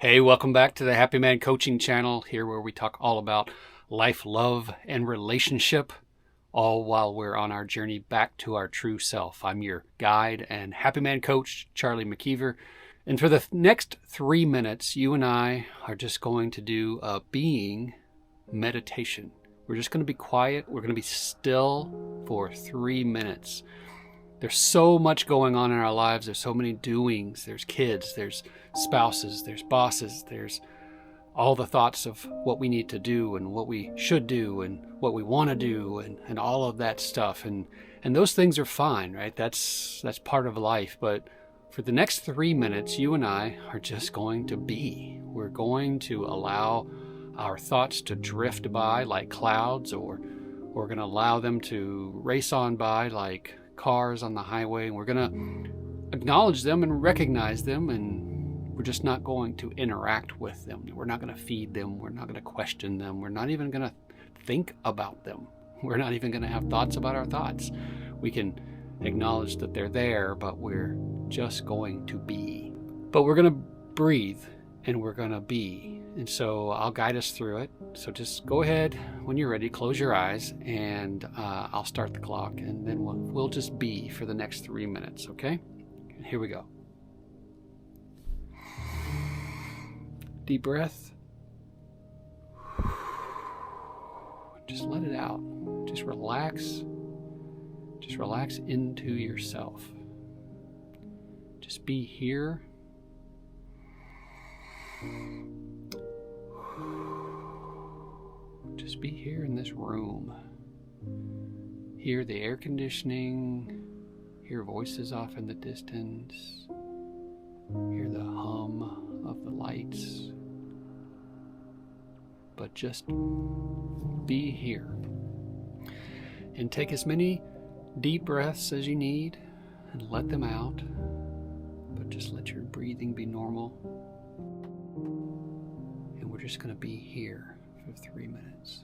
Hey, welcome back to the Happy Man Coaching Channel, here where we talk all about life, love, and relationship, all while we're on our journey back to our true self. I'm your guide and Happy Man coach, Charlie McKeever. And for the next 3 minutes, you and I are just going to do a being meditation. We're just going to be quiet. We're going to be still for 3 minutes. There's so much going on in our lives. There's so many doings. There's kids, there's spouses, there's bosses, there's all the thoughts of what we need to do and what we should do and what we want to do and all of that stuff. And those things are fine, right? That's part of life. But for the next 3 minutes, you and I are just going to be. We're going to allow our thoughts to drift by like clouds, or we're going to allow them to race on by like cars on the highway, and we're going to acknowledge them and recognize them, and we're just not going to interact with them. We're not going to feed them. We're not going to question them. We're not even going to think about them. We're not even going to have thoughts about our thoughts. We can acknowledge that they're there, but we're just going to be. But we're going to breathe and we're going to be. And so I'll guide us through it. So just go ahead when you're ready, close your eyes, and I'll start the clock, and then we'll just be for the next 3 minutes, okay? Here we go. Deep breath. Just let it out. Just relax. Just relax into yourself. Just be here. Just be here in this room. Hear the air conditioning. Hear voices off in the distance. Hear the hum of the lights. But just be here. And take as many deep breaths as you need and let them out. But just let your breathing be normal. And we're just going to be here for 3 minutes.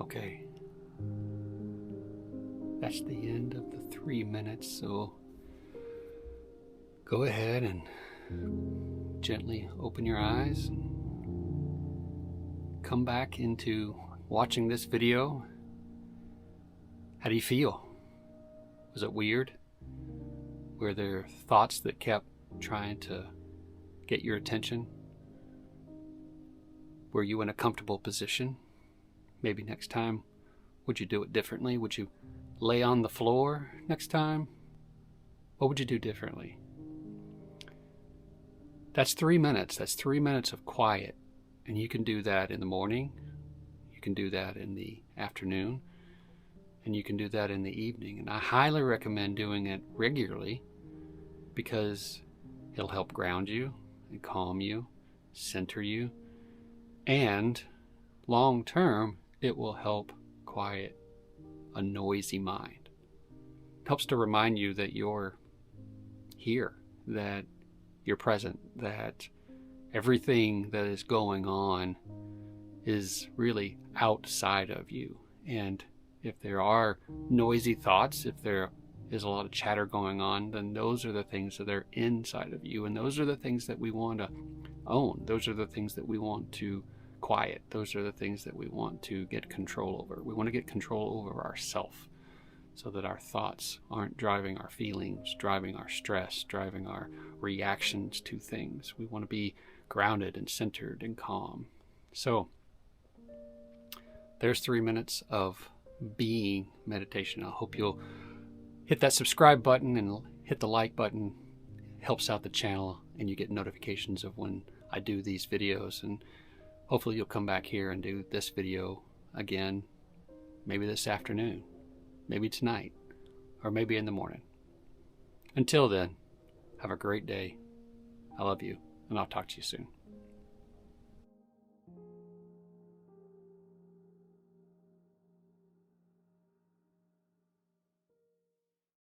Okay, that's the end of the 3 minutes, so go ahead and gently open your eyes and come back into watching this video. How do you feel? Was it weird? Were there thoughts that kept trying to get your attention? Were you in a comfortable position? Maybe next time Would you do it differently? Would you lay on the floor next time? What would you do differently? That's 3 minutes. That's 3 minutes of quiet. And you can do that in the morning. You can do that in the afternoon. And you can do that in the evening. And I highly recommend doing it regularly because it'll help ground you and calm you, center you. And long term, it will help quiet a noisy mind. It helps to remind you that you're here, that you're present, that everything that is going on is really outside of you. And if there are noisy thoughts, if there is a lot of chatter going on, then those are the things that are inside of you. And those are the things that we want to own. Those are the things that we want to quiet. Those are the things that we want to get control over. We want to get control over ourselves so that our thoughts aren't driving our feelings, driving our stress, driving our reactions to things. We want to be grounded and centered and calm. So there's 3 minutes of being meditation. I hope you'll hit that subscribe button and hit the like button. It helps out the channel and you get notifications of when I do these videos. And hopefully you'll come back here and do this video again, maybe this afternoon, maybe tonight, or maybe in the morning. Until then, have a great day. I love you, and I'll talk to you soon.